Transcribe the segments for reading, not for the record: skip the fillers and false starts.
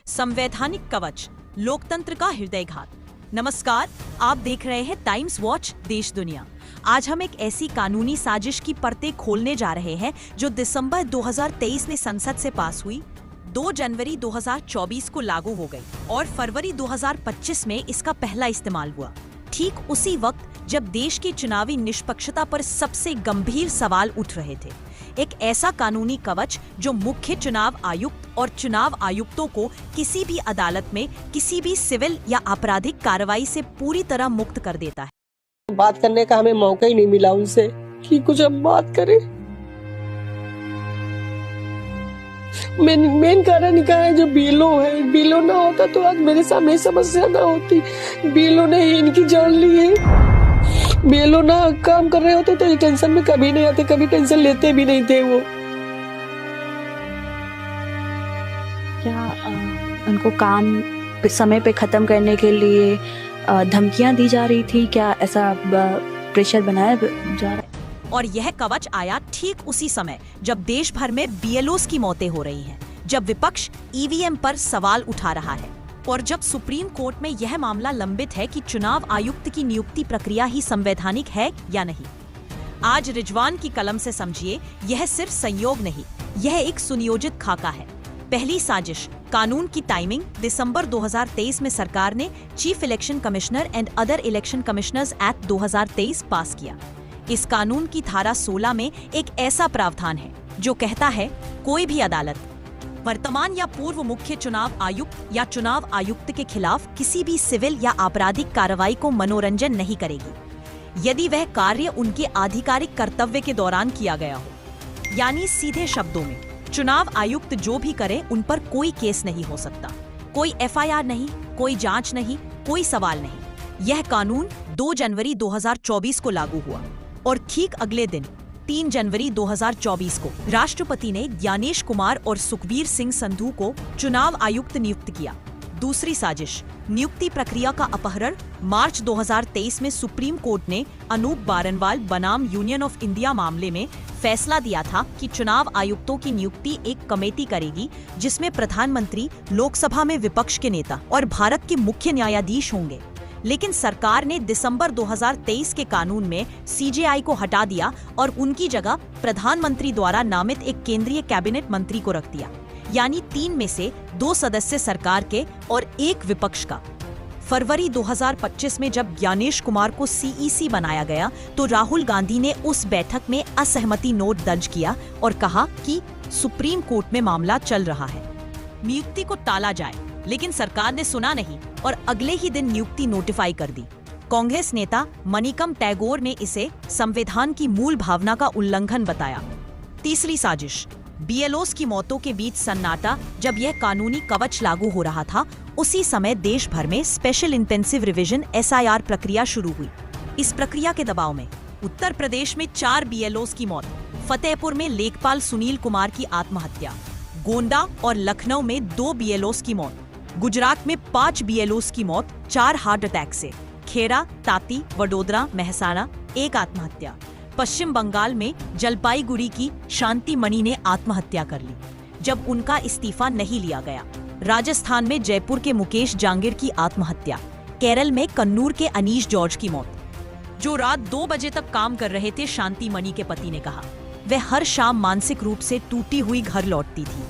संवैधानिक कवच, लोकतंत्र का हृदयघात। नमस्कार, आप देख रहे हैं टाइम्स वॉच देश दुनिया। आज हम एक ऐसी कानूनी साजिश की परतें खोलने जा रहे हैं जो दिसंबर 2023 में संसद से पास हुई, 2 जनवरी 2024 को लागू हो गई और फरवरी 2025 में इसका पहला इस्तेमाल हुआ। ठीक उसी वक्त जब देश की चुनावी निष्पक्षता पर सबसे गंभीर सवाल उठ रहे थे। एक ऐसा कानूनी कवच जो मुख्य चुनाव आयुक्त और चुनाव आयुक्तों को किसी भी अदालत में किसी भी सिविल या आपराधिक कार्रवाई से पूरी तरह मुक्त कर देता है। बात करने का हमें मौका ही नहीं मिला उनसे कि कुछ हम बात करें। मेन कारण क्या है, जो बीएलओ है, बीएलओ ना होता तो आज मेरे सामने समस्या ना होती। बीएलओ ने ही इनकी जान ली है। बीएलओ ना काम कर रहे होते तो ये टेंशन में कभी नहीं आते, कभी टेंशन लेते भी नहीं थे वो। क्या उनको काम समय पे खत्म करने के लिए धमकियां दी जा रही थी? क्या ऐसा प्रेशर बनाया जा रहा है? और यह कवच आया ठीक उसी समय जब देश भर में बीएलओस की मौतें हो रही हैं, जब विपक्ष ईवीएम पर सवाल उठा रहा है और जब सुप्रीम कोर्ट में यह मामला लंबित है कि चुनाव आयुक्त की नियुक्ति प्रक्रिया ही संवैधानिक है या नहीं। आज रिजवान की कलम से समझिए, यह सिर्फ संयोग नहीं, यह एक सुनियोजित खाका है। पहली साजिश, कानून की टाइमिंग। दिसंबर 2023 में सरकार ने chief election commissioner and other election commissioners act 2023 पास किया। इस कानून की धारा 16 में एक ऐसा प्रावधान है जो कहता है कोई भी अदालत वर्तमान या पूर्व मुख्य चुनाव आयुक्त या चुनाव आयुक्त के खिलाफ किसी भी सिविल या आपराधिक कार्रवाई को मनोरंजन नहीं करेगी यदि वह कार्य उनके आधिकारिक कर्तव्य के दौरान किया गया हो। यानी सीधे शब्दों में, चुनाव आयुक्त जो भी करे उन पर कोई केस नहीं हो सकता, कोई एफआईआर नहीं, कोई जांच नहीं, कोई सवाल नहीं। यह कानून 2 जनवरी 2024 को लागू हुआ और ठीक अगले दिन 3 जनवरी 2024 को राष्ट्रपति ने ज्ञानेश कुमार और सुखबीर सिंह संधू को चुनाव आयुक्त नियुक्त किया। दूसरी साजिश, नियुक्ति प्रक्रिया का अपहरण। मार्च 2023 में सुप्रीम कोर्ट ने अनूप बारनवाल बनाम यूनियन ऑफ इंडिया मामले में फैसला दिया था कि चुनाव आयुक्तों की नियुक्ति एक कमेटी करेगी जिसमें प्रधानमंत्री, लोकसभा में विपक्ष के नेता और भारत के मुख्य न्यायाधीश होंगे। लेकिन सरकार ने दिसंबर 2023 के कानून में सीजेआई को हटा दिया और उनकी जगह प्रधानमंत्री द्वारा नामित एक केंद्रीय कैबिनेट मंत्री को रख दिया, यानी 3 में से 2 सदस्य सरकार के और 1 विपक्ष का। फरवरी 2025 में जब ज्ञानेश कुमार को सीईसी बनाया गया तो राहुल गांधी ने उस बैठक में असहमति नोट दर्ज किया और कहा कि सुप्रीम कोर्ट में मामला चल रहा है, नियुक्ति को टाला जाए। लेकिन सरकार ने सुना नहीं और अगले ही दिन नियुक्ति नोटिफाई कर दी। कांग्रेस नेता मणिकम टैगोर ने इसे संविधान की मूल भावना का उल्लंघन बताया। तीसरी साजिश, बीएलओस की मौतों के बीच सन्नाटा। जब यह कानूनी कवच लागू हो रहा था, उसी समय देश भर में स्पेशल इंटेंसिव रिवीजन एसआईआर प्रक्रिया शुरू हुई। इस प्रक्रिया के दबाव में उत्तर प्रदेश में 4 बीएलओस की मौत, फतेहपुर में लेखपाल सुनील कुमार की आत्महत्या, गोंडा और लखनऊ में 2 बीएलओस की मौत, गुजरात में 5 बीएलओस की मौत 4 हार्ट अटैक से, खेरा, ताती, वडोदरा, मेहसाणा 1 आत्महत्या। पश्चिम बंगाल में जलपाईगुड़ी की शांति मणि ने आत्महत्या कर ली जब उनका इस्तीफा नहीं लिया गया। राजस्थान में जयपुर के मुकेश जांगिर की आत्महत्या। केरल में कन्नूर के अनीश जॉर्ज की मौत। जो रात 2 बजे तक काम कर रहे थे, शांति मणि के पति ने कहा, वह हर शाम मानसिक रूप से टूटी हुई घर लौटती थी।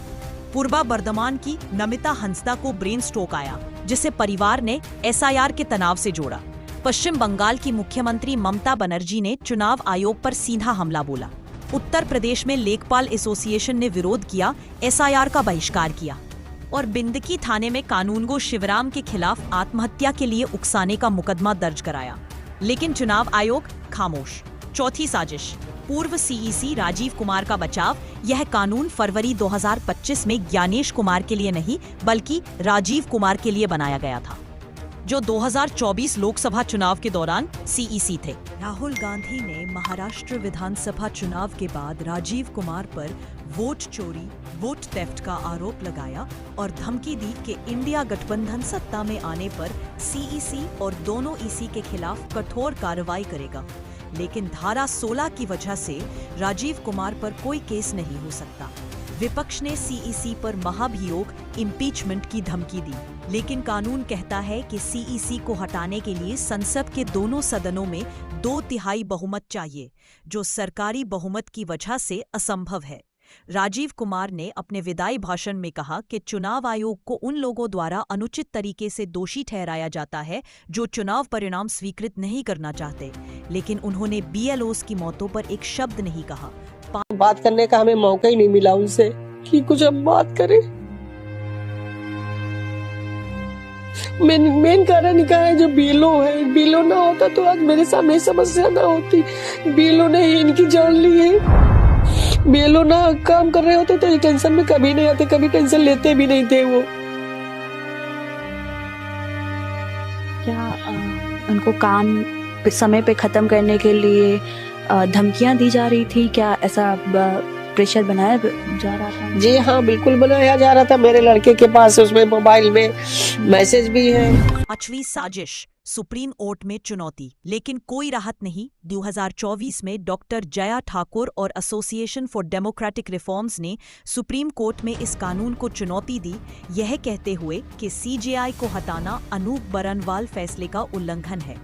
पूर्वा बर्धमान की नमिता हंसदा को ब्रेन स्ट्रोक आया, जिसे परिवार ने एसआईआर के तनाव से जोड़ा। पश्चिम बंगाल की मुख्यमंत्री ममता बनर्जी ने चुनाव आयोग पर सीधा हमला बोला। उत्तर प्रदेश में लेखपाल एसोसिएशन ने विरोध किया, एसआईआर का बहिष्कार किया और बिंदकी थाने में कानूनगो शिवराम के खिलाफ आत्महत्या के लिए उकसाने का मुकदमा दर्ज कराया। लेकिन चुनाव आयोग खामोश। चौथी साजिश, पूर्व सीईसी राजीव कुमार का बचाव। यह कानून फरवरी 2025 में ज्ञानेश कुमार के लिए नहीं बल्कि राजीव कुमार के लिए बनाया गया था, जो 2024 लोकसभा चुनाव के दौरान सीईसी थे। राहुल गांधी ने महाराष्ट्र विधानसभा चुनाव के बाद राजीव कुमार पर वोट चोरी, वोट थेफ्ट का आरोप लगाया और धमकी दी कि इंडिया गठबंधन सत्ता में आने पर सीईसी और दोनों ईसी के खिलाफ कठोर कार्रवाई करेगा। लेकिन धारा 16 की वजह से राजीव कुमार पर कोई केस नहीं हो सकता। विपक्ष ने सीईसी पर महाभियोग इम्पीचमेंट की धमकी दी, लेकिन कानून कहता है कि सीईसी को हटाने के लिए संसद के दोनों सदनों में 2/3 बहुमत चाहिए, जो सरकारी बहुमत की वजह से असंभव है। राजीव कुमार ने अपने विदाई भाषण में कहा कि चुनाव आयोग को उन लोगों द्वारा अनुचित तरीके से दोषी ठहराया जाता है जो चुनाव परिणाम स्वीकृत नहीं करना चाहते, लेकिन उन्होंने बीएलओस की मौतों पर एक शब्द नहीं कहा। बात करने का हमें मौका ही नहीं मिला उनसे कि कुछ हम बात करें। मेन कारण क्या है, जो बीएलओ है, बीएलओ ना होता तो आज मेरे सामने समस्या ना होती। बीएलओ ने ही इनकी जान ली है। बीएलओ ना काम कर रहे होते तो ये टेंशन में कभी नहीं आते, कभी टेंशन लेते भी नहीं थे वो। क्या उनको काम समय पे खत्म करने के लिए धमकियां दी जा रही थी? क्या ऐसा प्रेशर बनाया जा रहा था? जी हाँ, बिल्कुल बनाया जा रहा था। मेरे लड़के के पास उसमें मोबाइल में मैसेज भी है। 5वीं साजिश, सुप्रीम कोर्ट में चुनौती, लेकिन कोई राहत नहीं। 2024 में डॉक्टर जया ठाकुर और एसोसिएशन फॉर डेमोक्रेटिक रिफॉर्म्स ने सुप्रीम कोर्ट में इस कानून को चुनौती दी, यह कहते हुए कि सीजेआई को हटाना अनूप बरनवाल फैसले का उल्लंघन है।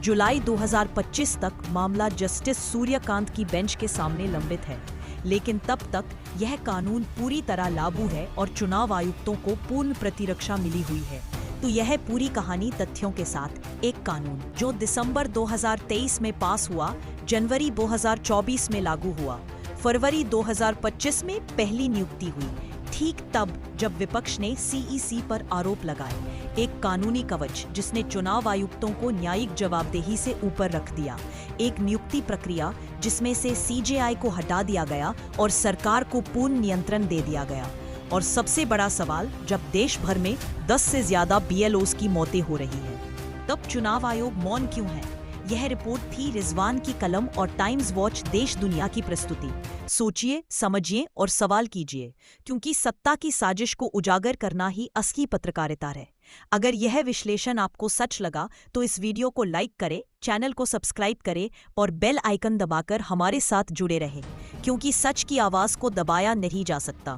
जुलाई 2025 तक मामला जस्टिस सूर्यकांत की बेंच के सामने लंबित है, लेकिन तब तक यह कानून पूरी तरह लागू है और चुनाव आयुक्तों को पूर्ण प्रतिरक्षा मिली हुई है। तो यह पूरी कहानी तथ्यों के साथ। एक कानून जो दिसंबर 2023 में पास हुआ, जनवरी 2024 में लागू हुआ, फरवरी 2025 में पहली नियुक्ति हुई, ठीक तब जब विपक्ष ने सीईसी पर आरोप लगाए। एक कानूनी कवच जिसने चुनाव आयुक्तों को न्यायिक जवाबदेही से ऊपर रख दिया। एक नियुक्ति प्रक्रिया जिसमें से सीजेआई को हटा दिया गया और सरकार को पूर्ण नियंत्रण दे दिया गया। और सबसे बड़ा सवाल, जब देश भर में 10 से ज्यादा बीएलओस की मौतें हो रही हैं, तब चुनाव आयोग मौन क्यों है? यह रिपोर्ट थी रिजवान की कलम और टाइम्स वॉच देश दुनिया की प्रस्तुति। सोचिए, समझिए और सवाल कीजिए, क्योंकि सत्ता की साजिश को उजागर करना ही असली पत्रकारिता है। अगर यह विश्लेषण आपको सच लगा तो इस वीडियो को लाइक करें, चैनल को सब्सक्राइब करें और बेल आइकन दबाकर हमारे साथ जुड़े रहें, क्योंकि सच की आवाज को दबाया नहीं जा सकता।